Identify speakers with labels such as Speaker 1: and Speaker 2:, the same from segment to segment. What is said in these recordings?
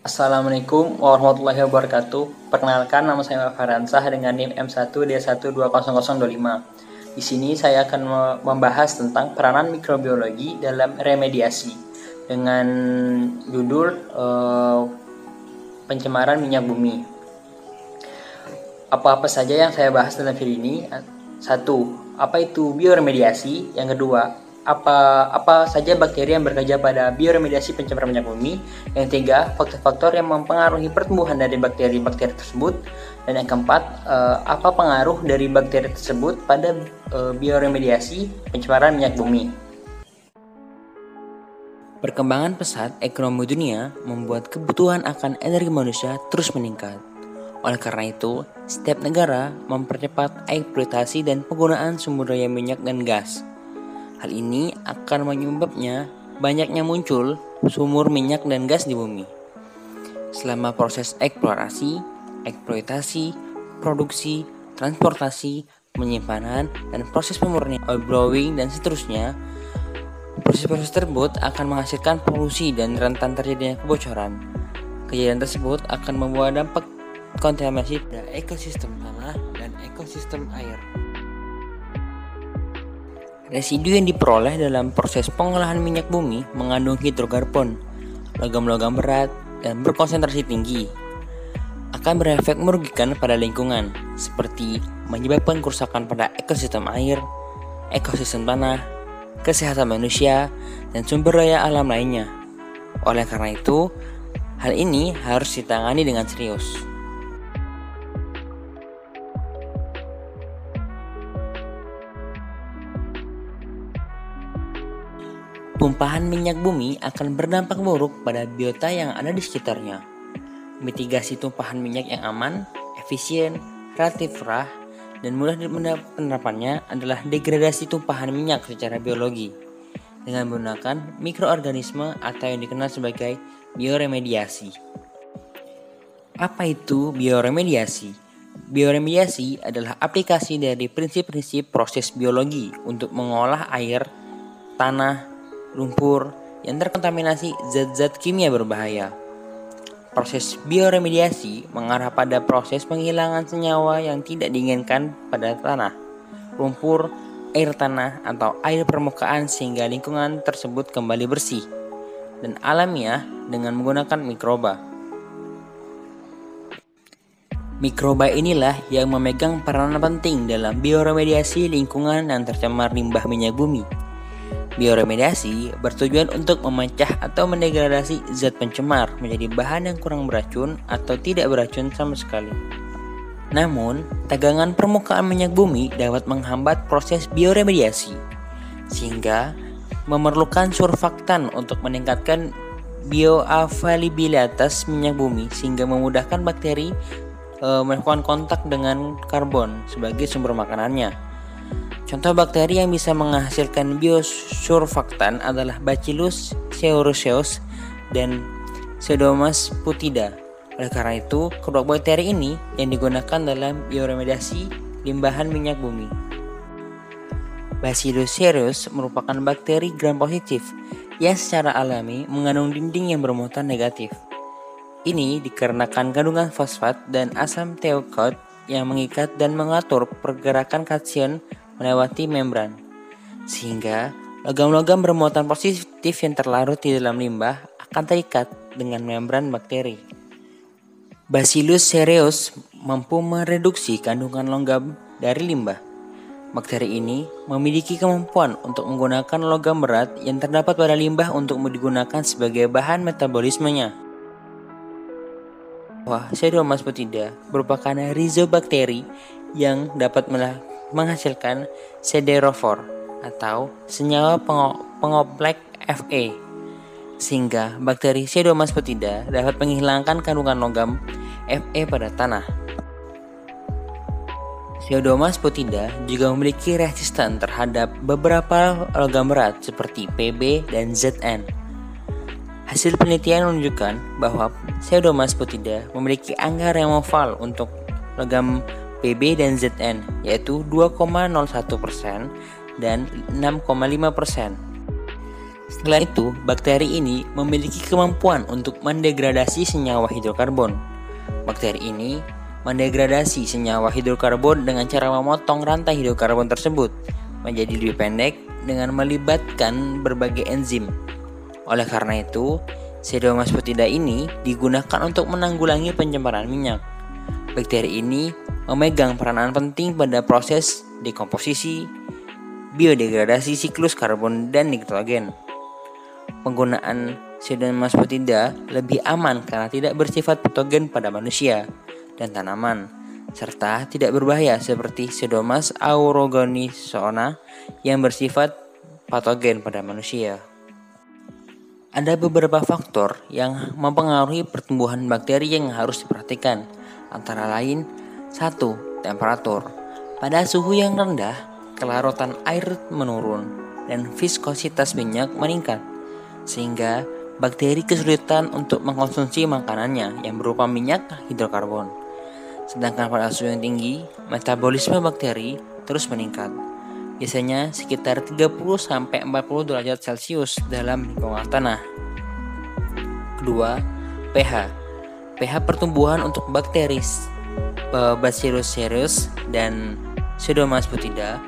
Speaker 1: Assalamualaikum warahmatullahi wabarakatuh. Perkenalkan, nama saya Faransah dengan NIM M1D1200025. Di sini saya akan membahas tentang peranan mikrobiologi dalam remediasi dengan judul pencemaran minyak bumi. Apa-apa saja yang saya bahas dalam video ini? 1. Apa itu bioremediasi? Yang kedua, apa saja bakteri yang bekerja pada bioremediasi pencemaran minyak bumi. Yang tiga, faktor-faktor yang mempengaruhi pertumbuhan dari bakteri-bakteri tersebut. Dan yang keempat, apa pengaruh dari bakteri tersebut pada bioremediasi pencemaran minyak bumi.
Speaker 2: Perkembangan pesat ekonomi dunia membuat kebutuhan akan energi manusia terus meningkat. Oleh karena itu, setiap negara mempercepat eksploitasi dan penggunaan sumber daya minyak dan gas. Hal ini akan menyebabnya banyaknya muncul sumur minyak dan gas di bumi. Selama proses eksplorasi, eksploitasi, produksi, transportasi, penyimpanan, dan proses pemurnian, oil blowing, dan seterusnya, proses-proses tersebut akan menghasilkan polusi dan rentan terjadinya kebocoran. Kejadian tersebut akan membawa dampak kontaminasi pada ekosistem tanah dan ekosistem air. Residu yang diperoleh dalam proses pengolahan minyak bumi mengandung hidrokarbon, logam-logam berat, dan berkonsentrasi tinggi. Akan berefek merugikan pada lingkungan, seperti menyebabkan kerusakan pada ekosistem air, ekosistem tanah, kesehatan manusia, dan sumber daya alam lainnya. Oleh karena itu, hal ini harus ditangani dengan serius. Tumpahan minyak bumi akan berdampak buruk pada biota yang ada di sekitarnya. Mitigasi tumpahan minyak yang aman, efisien, relatif murah, dan mudah penerapannya adalah degradasi tumpahan minyak secara biologi dengan menggunakan mikroorganisme atau yang dikenal sebagai bioremediasi. Apa itu bioremediasi? Bioremediasi adalah aplikasi dari prinsip-prinsip proses biologi untuk mengolah air, tanah, lumpur yang terkontaminasi zat-zat kimia berbahaya. Proses bioremediasi mengarah pada proses penghilangan senyawa yang tidak diinginkan pada tanah, lumpur, air tanah, atau air permukaan sehingga lingkungan tersebut kembali bersih dan alamiah dengan menggunakan mikroba. Mikroba inilah yang memegang peranan penting dalam bioremediasi lingkungan yang tercemar limbah minyak bumi. Bioremediasi bertujuan untuk memecah atau mendegradasi zat pencemar menjadi bahan yang kurang beracun atau tidak beracun sama sekali. Namun, tegangan permukaan minyak bumi dapat menghambat proses bioremediasi, sehingga memerlukan surfaktan untuk meningkatkan bioavailabilitas minyak bumi sehingga memudahkan bakteri melakukan kontak dengan karbon sebagai sumber makanannya. Contoh bakteri yang bisa menghasilkan biosurfaktan adalah Bacillus cereus dan Pseudomonas butida. Oleh karena itu, kedua bakteri ini yang digunakan dalam bioremediasi limbahan minyak bumi. Bacillus cereus merupakan bakteri gram positif yang secara alami mengandung dinding yang bermuatan negatif. Ini dikarenakan kandungan fosfat dan asam teucot yang mengikat dan mengatur pergerakan kation melewati membran, sehingga logam-logam bermuatan positif yang terlarut di dalam limbah akan terikat dengan membran bakteri. Bacillus cereus mampu mereduksi kandungan logam dari limbah. Bakteri ini memiliki kemampuan untuk menggunakan logam berat yang terdapat pada limbah untuk digunakan sebagai bahan metabolismenya. Pseudomonas butida merupakan rhizobakteri yang dapat menghasilkan siderofor atau senyawa pengompleks Fe, sehingga bakteri Pseudomonas butida dapat menghilangkan kandungan logam Fe pada tanah. Pseudomonas butida juga memiliki resisten terhadap beberapa logam berat seperti Pb dan Zn. Hasil penelitian menunjukkan bahwa Pseudomonas butida memiliki angka removal untuk logam Pb dan Zn, yaitu 2,01% dan 6,5%. Selain itu, bakteri ini memiliki kemampuan untuk mendegradasi senyawa hidrokarbon. Bakteri ini mendegradasi senyawa hidrokarbon dengan cara memotong rantai hidrokarbon tersebut menjadi lebih pendek dengan melibatkan berbagai enzim. Oleh karena itu, Pseudomonas foetida ini digunakan untuk menanggulangi pencemaran minyak. Bakteri ini memegang peranan penting pada proses dekomposisi, biodegradasi siklus karbon dan nitrogen. Penggunaan Pseudomonas foetida lebih aman karena tidak bersifat patogen pada manusia dan tanaman, serta tidak berbahaya seperti Pseudomonas aeruginosa yang bersifat patogen pada manusia. Ada beberapa faktor yang mempengaruhi pertumbuhan bakteri yang harus diperhatikan, antara lain 1. Temperatur. Pada suhu yang rendah, kelarutan air menurun dan viskositas minyak meningkat, sehingga bakteri kesulitan untuk mengkonsumsi makanannya yang berupa minyak hidrokarbon. Sedangkan pada suhu yang tinggi, metabolisme bakteri terus meningkat, biasanya sekitar 30-40 derajat Celcius dalam lingkungan tanah. Kedua, pH. pH pertumbuhan untuk bakteri Bacillus cereus dan Pseudomonas foetida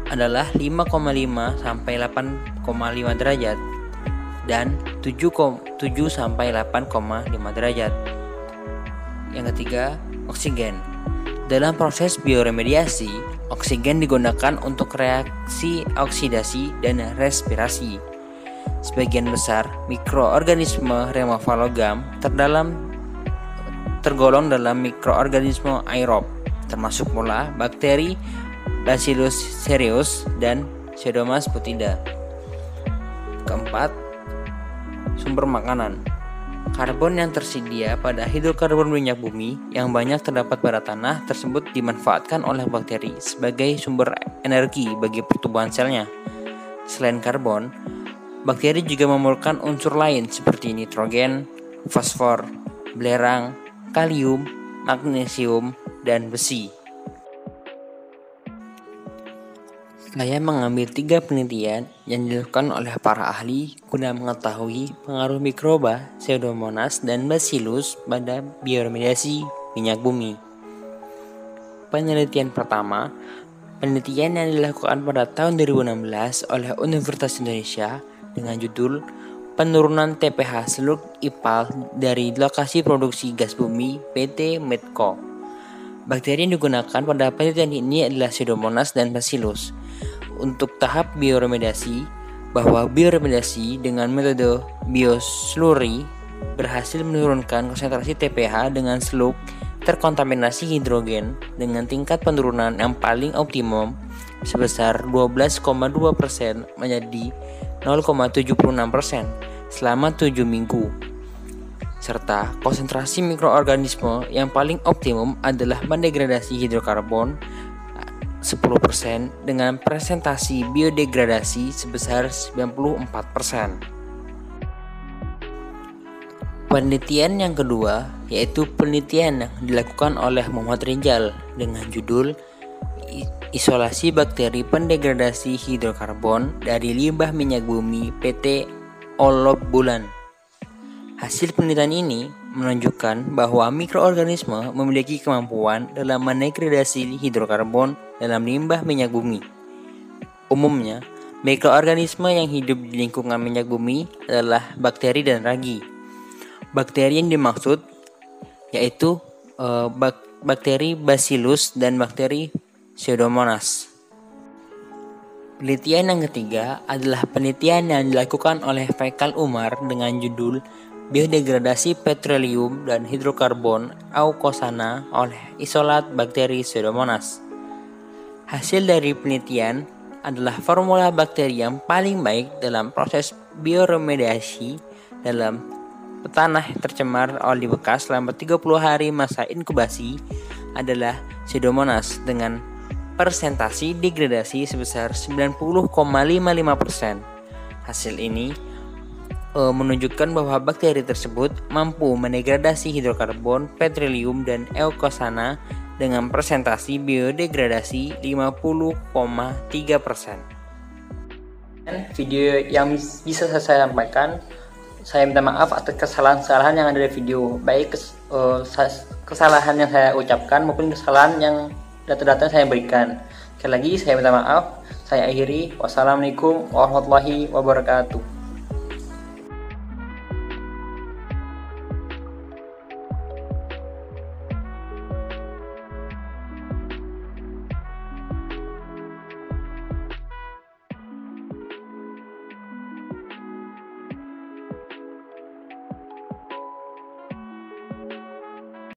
Speaker 2: adalah 5,5 sampai 8,5 derajat dan 7 sampai 8,5 derajat. Yang ketiga, oksigen. Dalam proses bioremediasi, oksigen digunakan untuk reaksi oksidasi dan respirasi. Sebagian besar mikroorganisme Haemophilogam tergolong dalam mikroorganisme aerob, termasuk pula bakteri Bacillus cereus dan Pseudomonas foetida. Keempat, sumber makanan. Karbon yang tersedia pada hidrokarbon minyak bumi yang banyak terdapat pada tanah tersebut dimanfaatkan oleh bakteri sebagai sumber energi bagi pertumbuhan selnya. Selain karbon, bakteri juga memerlukan unsur lain seperti nitrogen, fosfor, belerang, kalium, magnesium, dan besi. Saya mengambil 3 penelitian yang dilakukan oleh para ahli guna mengetahui pengaruh mikroba, Pseudomonas, dan Bacillus pada bioremediasi minyak bumi. Penelitian pertama, penelitian yang dilakukan pada tahun 2016 oleh Universitas Indonesia dengan judul Penurunan TPH Slug IPAL dari lokasi produksi gas bumi PT Medco. Bakteri yang digunakan pada penelitian ini adalah Pseudomonas dan Bacillus. Untuk tahap bioremediasi, bahwa bioremediasi dengan metode bioslurry berhasil menurunkan konsentrasi TPH dengan slug terkontaminasi hidrogen dengan tingkat penurunan yang paling optimum sebesar 12,2% menjadi 0,76% selama 7 minggu. Serta konsentrasi mikroorganisme yang paling optimum adalah mendegradasi hidrokarbon 10% dengan presentasi biodegradasi sebesar 94%. Penelitian yang kedua yaitu penelitian yang dilakukan oleh Muhammad Rinjal dengan judul Isolasi bakteri pendegradasi hidrokarbon dari limbah minyak bumi PT Olob Bulan. Hasil penelitian ini menunjukkan bahwa mikroorganisme memiliki kemampuan dalam mendegradasi hidrokarbon dalam limbah minyak bumi. Umumnya, mikroorganisme yang hidup di lingkungan minyak bumi adalah bakteri dan ragi. Bakteri yang dimaksud yaitu bakteri Bacillus dan bakteri Pseudomonas. Penelitian yang ketiga adalah penelitian yang dilakukan oleh Faikal Umar dengan judul Biodegradasi petroleum dan hidrokarbon eukosana oleh isolat bakteri Pseudomonas. Hasil dari penelitian adalah formula bakteri yang paling baik dalam proses bioremediasi dalam tanah tercemar oli bekas selama 30 hari masa inkubasi adalah Pseudomonas dengan persentasi degradasi sebesar 90,55%. Hasil ini menunjukkan bahwa bakteri tersebut mampu mendegradasi hidrokarbon, petroleum, dan eukosana dengan presentasi biodegradasi 50,3%.
Speaker 1: video yang bisa saya sampaikan. Saya minta maaf atas kesalahan-kesalahan yang ada di video, baik kesalahan yang saya ucapkan maupun kesalahan yang data-data yang saya berikan. Sekali lagi saya minta maaf. Saya akhiri. Wassalamualaikum warahmatullahi wabarakatuh.